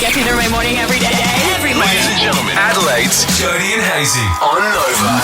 Gets me through my morning every day. Ladies and gentlemen, Adelaide's Jody and Hazy on Nova.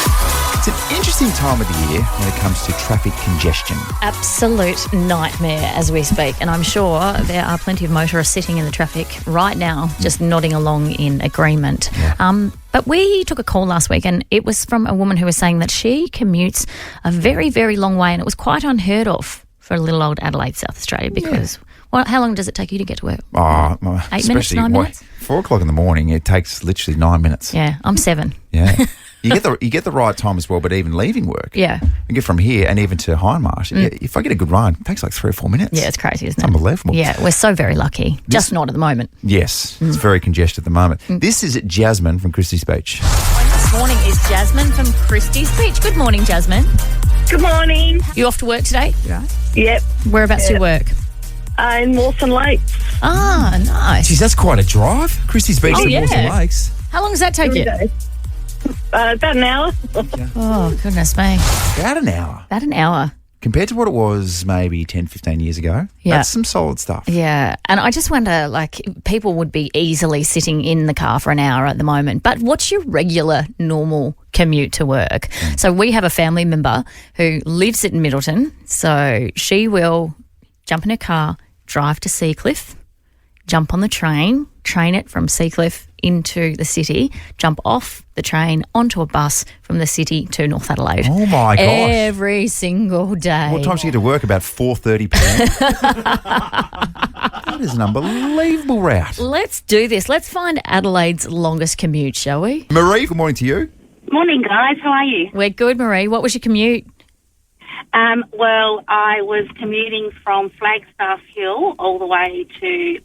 It's an interesting time of the year when it comes to traffic congestion. Absolute nightmare as we speak. And I'm sure there are plenty of motorists sitting in the traffic right now, just nodding along in agreement. Yeah. But we took a call last week and it was from a woman who was saying that she commutes a very, very long way, and it was quite unheard of for little old Adelaide, South Australia, because well, how long does it take you to get to work? 8 minutes, 9 minutes? 4 o'clock in the morning, it takes literally 9 minutes. Yeah, I'm 7. Yeah. You get the right time as well, but even leaving work. Yeah. You get from here and even to Hindmarsh. If I get a good run, it takes like 3 or 4 minutes. Yeah, it's crazy, isn't it? Unbelievable. Yeah, we're so very lucky. Just not at the moment. Yes, it's very congested at the moment. This is Jasmine from Christie's Beach. This morning is Jasmine from Christie's Beach. Good morning, Jasmine. Good morning. You off to work today? Yeah. Yep. Whereabouts do you work? In Mawson Lakes. Ah, nice. Geez, that's quite a drive. Christie's Beach to Mawson Lakes. How long does that take you? About an hour. Oh, goodness me. About an hour. About an hour. Compared to what it was maybe 10, 15 years ago. Yeah. That's some solid stuff. Yeah. And I just wonder, like, people would be easily sitting in the car for an hour at the moment. But what's your regular, normal commute to work? So we have a family member who lives at Middleton. So she will jump in her car, drive to Seacliff, jump on the train it from Seacliff into the city, jump off the train onto a bus from the city to North Adelaide. Oh, my gosh. Every single day. What time do you get to work? About 4:30 p.m. That is an unbelievable route. Let's do this. Let's find Adelaide's longest commute, shall we? Marie, good morning to you. Morning, guys. How are you? We're good, Marie. What was your commute? Well, I was commuting from Flagstaff Hill all the way to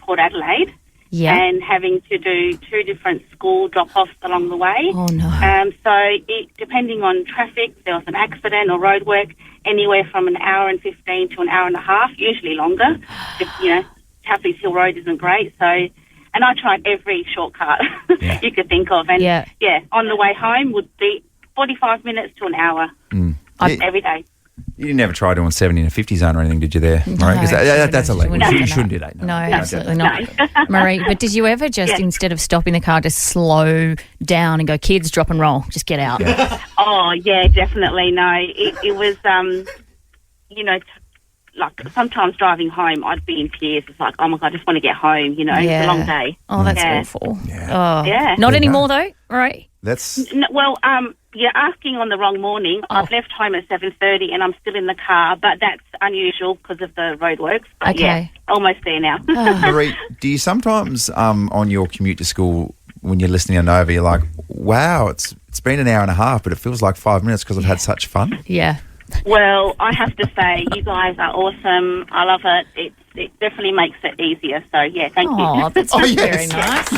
Port Adelaide. Yeah. And having to do 2 different school drop-offs along the way. Oh, no. Depending on traffic, there was an accident or road work, anywhere from an hour and 15 to an hour and a half, usually longer. Taffy's Hill Road isn't great, so... And I tried every shortcut you could think of. And, on the way home would be 45 minutes to an hour every day. You never tried doing 70 in a 50 zone or anything, did you there? No, Right? 'Cause that's illegal. You shouldn't do that. No, absolutely not. Marie, but did you ever just, instead of stopping the car, just slow down and go, kids, drop and roll, just get out? Yeah. Oh, yeah, definitely. No, it was, like sometimes driving home, I'd be in tears. It's like, oh, my God, I just want to get home, It's a long day. Oh, that's awful. Yeah. Oh. Yeah. Not anymore, though, right? You're asking on the wrong morning. I've left home at 7:30 and I'm still in the car, but that's unusual because of the roadworks. But almost there now. Marie, do you sometimes on your commute to school, when you're listening on Nova, you're like, wow, it's been an hour and a half, but it feels like 5 minutes because I've had such fun? Yeah. Well, I have to say, you guys are awesome. I love it. It definitely makes it easier. So, thank you. Oh, that's very nice.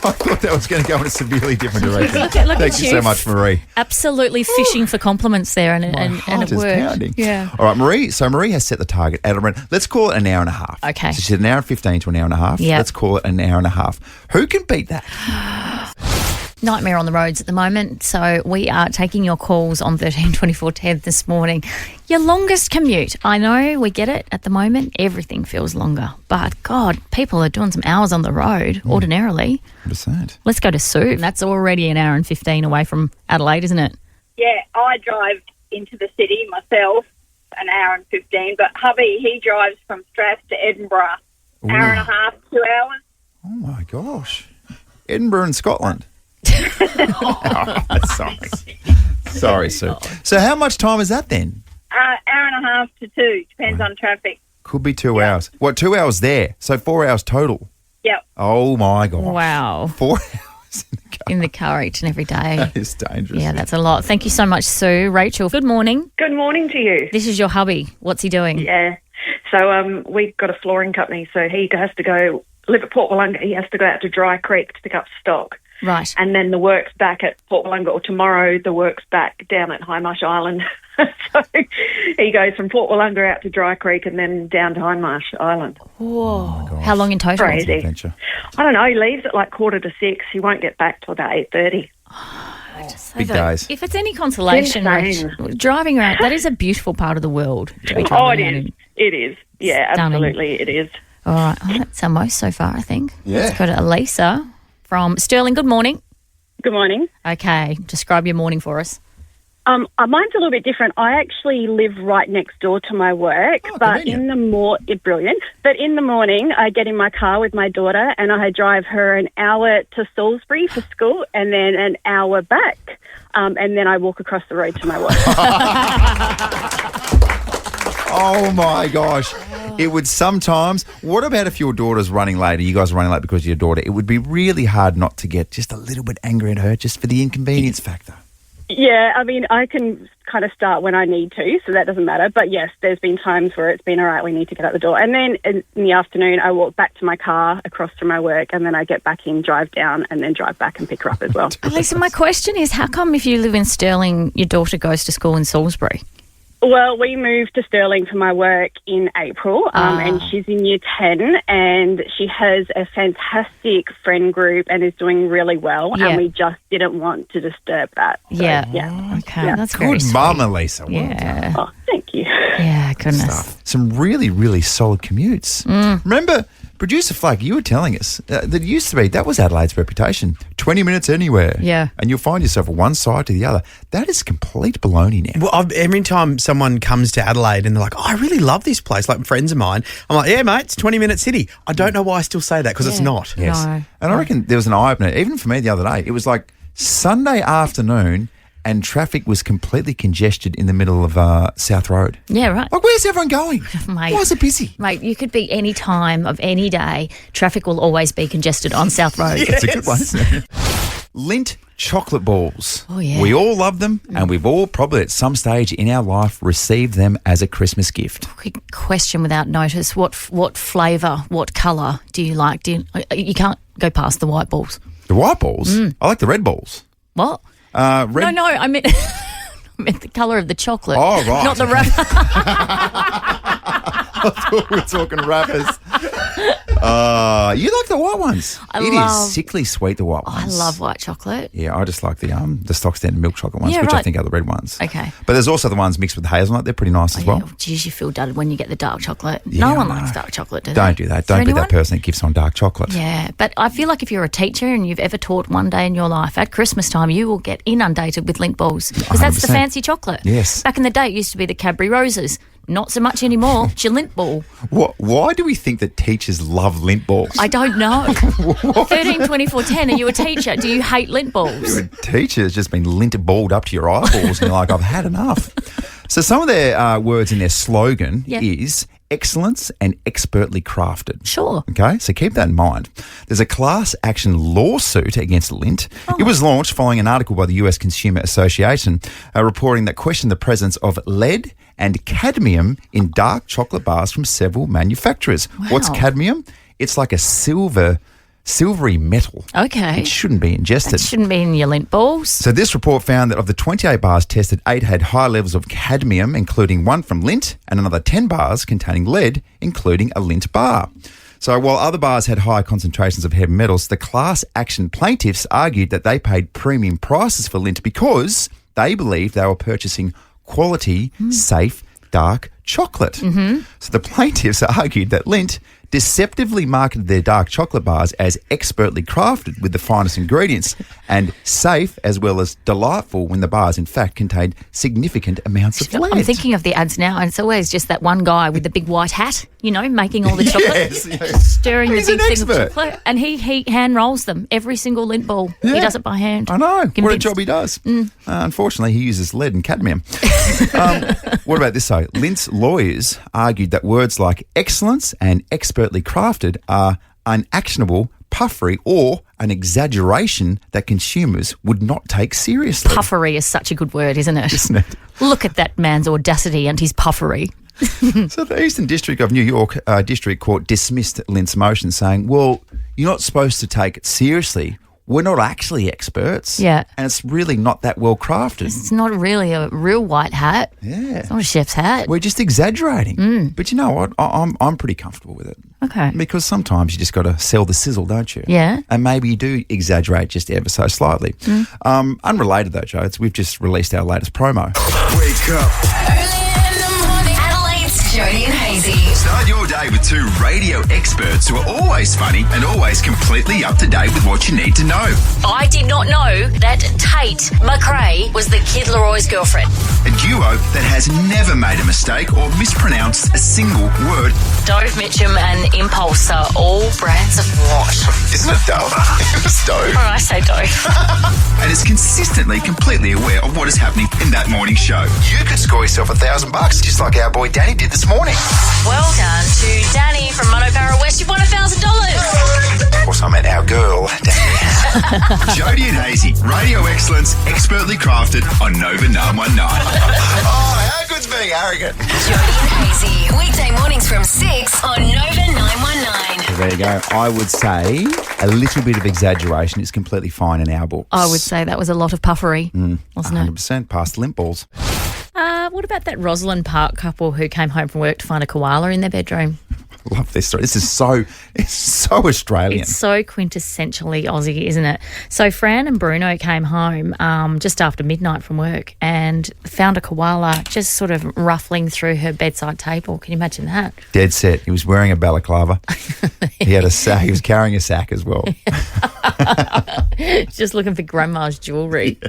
I thought that was going to go in a severely different direction. Look Thank you so much, Marie. Absolutely fishing for compliments there, and it worked. Pounding. Yeah. All right, Marie. So Marie has set the target at around, let's call it an hour and a half. Okay. So she's an hour and 15 to an hour and a half. Yeah. Let's call it an hour and a half. Who can beat that? Nightmare on the roads at the moment, so we are taking your calls on 13 24 10 this morning. Your longest commute. I know, we get it at the moment. Everything feels longer. But, God, people are doing some hours on the road ordinarily. 100%. Let's go to Sue. That's already an hour and 15 away from Adelaide, isn't it? Yeah, I drive into the city myself, an hour and 15, but hubby, he drives from Strath to Edinburgh, hour and a half, 2 hours. Oh, my gosh. Edinburgh in Scotland. Sorry, Sue. So how much time is that then? Hour and a half to 2, depends on traffic. Could be 2 hours. What, 2 hours there? So 4 hours total? Yep. Oh, my God. Wow. 4 hours in the car each and every day. That is dangerous. Yeah, that's a lot. Thank you so much, Sue. Rachel, good morning. Good morning to you. This is your hubby. What's he doing? Yeah. So we've got a flooring company, so he has to go, live at Port Wollonga, he has to go out to Dry Creek to pick up stock. Right. And then the work's back at Port Wollonga, or tomorrow the work's back down at Hindmarsh Island. So he goes from Port Wollonga out to Dry Creek and then down to Hindmarsh Island. Whoa. How long in total? Crazy. Adventure. I don't know, he leaves at like 5:45. He won't get back till about 8:30. Big days. If it's any consolation, Insane. driving around, that is a beautiful part of the world to be Oh, travelling it is. in. It is. Yeah, Stunning. absolutely it is. All right. Oh, that's our most so far, I think. Yeah. Let's go to Elisa from Stirling. Good morning. Good morning. Okay. Describe your morning for us. Mine's a little bit different. I actually live right next door to my work, but brilliant. But in the morning, I get in my car with my daughter and I drive her an hour to Salisbury for school and then an hour back, and then I walk across the road to my work. Oh, my gosh. It would sometimes... What about if your daughter's running late or you guys are running late because of your daughter? It would be really hard not to get just a little bit angry at her just for the inconvenience factor. Yeah, I mean, I can kind of start when I need to, so that doesn't matter. But yes, there's been times where it's been, all right, we need to get out the door. And then in the afternoon, I walk back to my car across from my work, and then I get back in, drive down, and then drive back and pick her up as well. Lisa, my question is, how come if you live in Stirling, your daughter goes to school in Salisbury? Well, we moved to Stirling for my work in April, and she's in year 10, and she has a fantastic friend group and is doing really well, and we just didn't want to disturb that. So, yeah. Okay, that's very Good sweet. mama, Lisa. Well Yeah. Oh, thank you. Yeah, goodness. stuff. Some really, really solid commutes. Remember, Producer Flake, you were telling us that used to be, that was Adelaide's reputation. 20 minutes anywhere. Yeah. And you'll find yourself from one side to the other. That is complete baloney now. Well, every time someone comes to Adelaide and they're like, oh, I really love this place, like friends of mine, I'm like, yeah, mate, it's 20-minute city. I don't know why I still say that because it's not. Yes. No. And I reckon there was an eye-opener, even for me the other day. It was like Sunday afternoon and traffic was completely congested in the middle of South Road. Yeah, right. Like, where's everyone going? Mate. Why is it busy? Mate, you could be any time of any day. Traffic will always be congested on South Road. That's a good one, isn't it? Lindt chocolate balls. Oh, yeah. We all love them, and we've all probably at some stage in our life received them as a Christmas gift. Quick question without notice. What flavour, what colour do you like? You can't go past the white balls. The white balls? I like the red balls. What? Red. No, I meant, I meant the colour of the chocolate. Oh, right. Not the wrapper. I thought we were talking rappers. You like the white ones. It is sickly sweet, the white I ones. love white chocolate. Yeah, I just like the stock standard milk chocolate ones, Yeah, which I right. think are the red ones. Okay. But there's also the ones mixed with hazelnut. They're pretty nice as well. Yeah, geez, you feel dudded when you get the dark chocolate. Yeah, no one I likes know. dark chocolate, do they? Don't do that. Is there Don't be anyone? that person that gives on dark chocolate. Yeah, but I feel like if you're a teacher and you've ever taught one day in your life, at Christmas time you will get inundated with Lindt balls because that's the 100%. fancy chocolate. Yes. Back in the day it used to be the Cadbury Roses. Not so much anymore. It's your Lindt ball. Why do we think that teachers love Lindt balls? I don't know. 13, 24, 10. Are you a teacher? Do you hate Lindt balls? A teacher's just been Lindt balled up to your eyeballs and you're like, I've had enough. So some of their words in their slogan is excellence and expertly crafted. Sure. Okay, so keep that in mind. There's a class action lawsuit against Lindt. It was launched following an article by the US Consumer Association reporting that questioned the presence of lead and cadmium in dark chocolate bars from several manufacturers. Wow. What's cadmium? It's like a silvery metal. Okay. It shouldn't be ingested. That shouldn't be in your Lindt balls. So this report found that of the 28 bars tested, 8 had high levels of cadmium, including one from Lindt, and another 10 bars containing lead, including a Lindt bar. So while other bars had high concentrations of heavy metals, the class action plaintiffs argued that they paid premium prices for Lindt because they believed they were purchasing quality, safe, dark chocolate. So the plaintiffs argued that Lindt deceptively marketed their dark chocolate bars as expertly crafted with the finest ingredients and safe as well as delightful when the bars in fact contained significant amounts of lead. I'm thinking of the ads now, and it's always just that one guy with the big white hat, making all the chocolate, Yes. stirring He's the big an thing of expert. chocolate, and he hand rolls them, every single Lindt ball. He Yeah. does it by hand. I know. What a Convinced. job he does. Unfortunately, he uses lead and cadmium. What about this, though? Lindt's lawyers argued that words like excellence and expertly crafted are unactionable, puffery, or an exaggeration that consumers would not take seriously. Puffery is such a good word, isn't it? Isn't it? Look at that man's audacity and his puffery. So the Eastern District of New York District Court dismissed Lindt's motion, saying, well, you're not supposed to take it seriously. We're not actually experts. Yeah. And it's really not that well crafted. It's not really a real white hat. Yeah. It's not a chef's hat. We're just exaggerating. But you know what? I'm pretty comfortable with it. Okay. Because sometimes you just got to sell the sizzle, don't you? Yeah. And maybe you do exaggerate just ever so slightly. Unrelated though, Joe, we've just released our latest promo. Wake up. Early in the morning. Adelaide's Jody and Hazy. Start your day with two radio experts who are always funny and always completely up to date with what you need to know. I did not know that Tate McRae was the Kid Leroy's girlfriend. A duo that has never made a mistake or mispronounced a single word. Dove Mitchum and Impulse are all brands of what? Isn't it Dove? It was Dove. Oh, I say Dove. And is consistently completely aware of what is happening in that morning show. You could score yourself $1,000 just like our boy Danny did this morning. Well done to Danny from Monopara West. You've won $1,000. Of course, I meant our girl, Danny. Jody and Hazy, radio excellence, expertly crafted on Nova 919. Oh, how good's being arrogant? Jody and Hazy, weekday mornings from 6 on Nova 919. There you go. I would say a little bit of exaggeration is completely fine in our books. I would say that was a lot of puffery, wasn't it? 100% past the limp balls. What about that Rosalind Park couple who came home from work to find a koala in their bedroom? Love this story. This is so Australian. It's so quintessentially Aussie, isn't it? So Fran and Bruno came home just after midnight from work and found a koala just sort of ruffling through her bedside table. Can you imagine that? Dead set. He was wearing a balaclava. He had a sack. He was carrying a sack as well. Just looking for grandma's jewellery.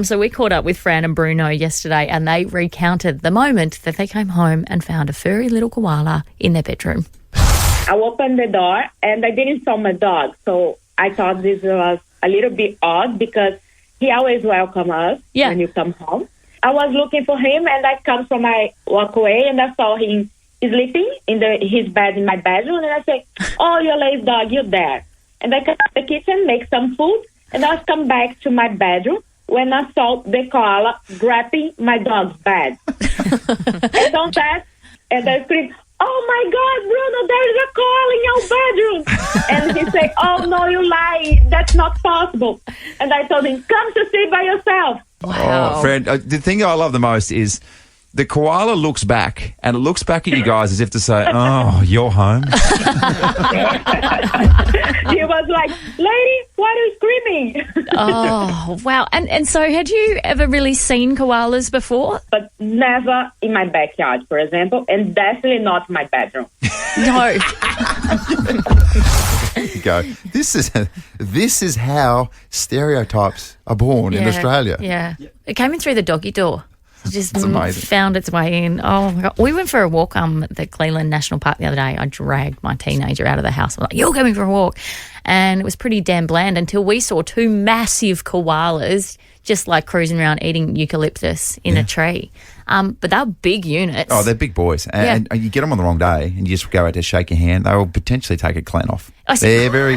So we caught up with Fran and Bruno yesterday and they recounted the moment that they came home and found a furry little koala in their bedroom. I opened the door and I didn't saw my dog. So I thought this was a little bit odd because he always welcomes us when you come home. I was looking for him and I come from my walkway and I saw him sleeping in his bed in my bedroom and I said, "Oh, you lazy dog, you're there." And I come to the kitchen, make some food, and I come back to my bedroom when I saw the koala grabbing my dog's bed. And on that, and I screamed, "Oh my God, Bruno, there is a koala in your bedroom." And he said, "Oh no, you lie. That's not possible." And I told him, "Come to see by yourself." Wow. Oh, friend, the thing I love the most is the koala looks back and it looks back at you guys as if to say, "Oh, you're home." He was like, "Lady, why are you screaming?" Oh, wow. And so had you ever really seen koalas before? But never in my backyard, for example, and definitely not in my bedroom. No. There you go. This is how stereotypes are born in Australia. Yeah. It came in through the doggy door. It just That's amazing. found its way in. Oh, my God. We went for a walk at the Cleveland National Park the other day. I dragged my teenager out of the house. I'm like, "You're going for a walk." And it was pretty damn bland until we saw two massive koalas just like cruising around eating eucalyptus in a tree. But they're big units. Oh, they're big boys. And you get them on the wrong day and you just go out to shake your hand, they will potentially take it clean off. They're very...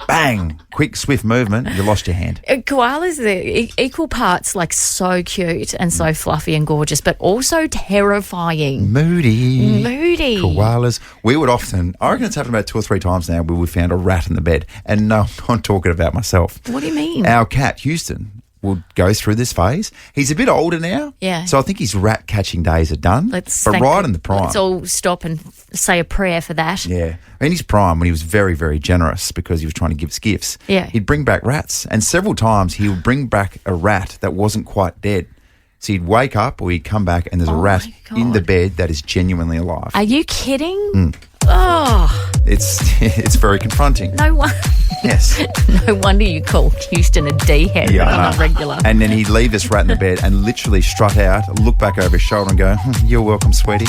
bang! Quick, swift movement, you lost your hand. Koalas, they're equal parts like so cute and so fluffy and gorgeous, but also terrifying. Moody. Koalas. We would often... I reckon it's happened about 2 or 3 times now where we found a rat in the bed. And no, I'm not talking about myself. What do you mean? Our cat, Houston, will go through this phase. He's a bit older now. Yeah. So I think his rat catching days are done. But in the prime. Let's all stop and say a prayer for that. Yeah. In his prime, when he was very, very generous because he was trying to give us gifts, he'd bring back rats. And several times he would bring back a rat that wasn't quite dead. So he'd wake up or he'd come back and there's a rat in the bed that is genuinely alive. Are you kidding? Oh. It's very confronting. No wonder. Yes. No wonder you call Houston a D-head on a regular. And then he'd leave this rat in the bed and literally strut out, look back over his shoulder and go, "You're welcome, sweetie."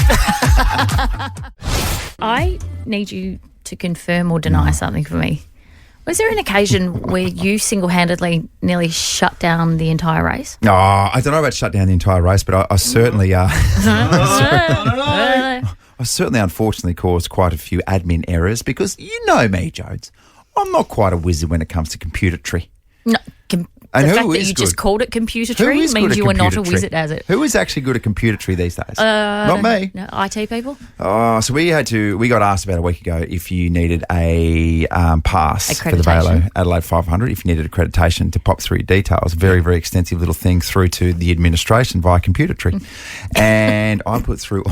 I need you to confirm or deny something for me. Was there an occasion where you single-handedly nearly shut down the entire race? No, I don't know about shut down the entire race, but I certainly I certainly, unfortunately, caused quite a few admin errors because you know me, Jodes. I'm not quite a wizard when it comes to computerry. No, the fact that you just called it computerry means you are not a wizard as it. Who is actually good at computertree these days? Not me. No, IT people? Oh, so we got asked about a week ago if you needed a pass for the Velo Adelaide 500, if you needed accreditation to pop through your details. Very, very extensive little thing through to the administration via computertree. And I put through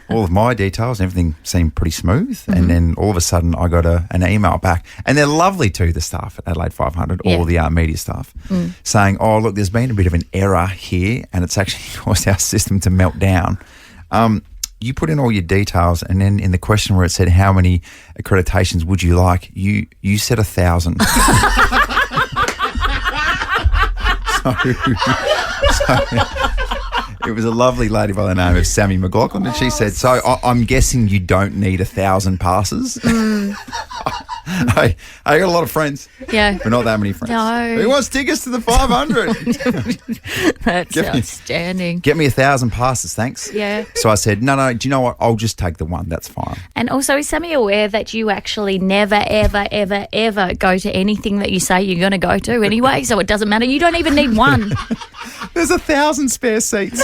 all of my details and everything seemed pretty smooth. And then all of a sudden I got an email back, and they're lovely too, the staff at Adelaide 500, all the media staff, saying, "Oh, look, there's been a bit of an error here and it's actually caused our system to melt down." you put in all your details, and then in the question where it said how many accreditations would you like, you said 1,000. It was a lovely lady by the name of Sammy McLaughlin, and she said, so I'm guessing you don't need 1,000 passes? I got a lot of friends. Yeah. But not that many friends. No. Who wants tickets to the 500? That's outstanding. Get me 1,000 passes, thanks. Yeah. So I said, no, do you know what? I'll just take the one. That's fine. And also, is Sammy aware that you actually never, ever, ever, ever go to anything that you say you're going to go to anyway? So it doesn't matter. You don't even need one. There's 1,000 spare seats.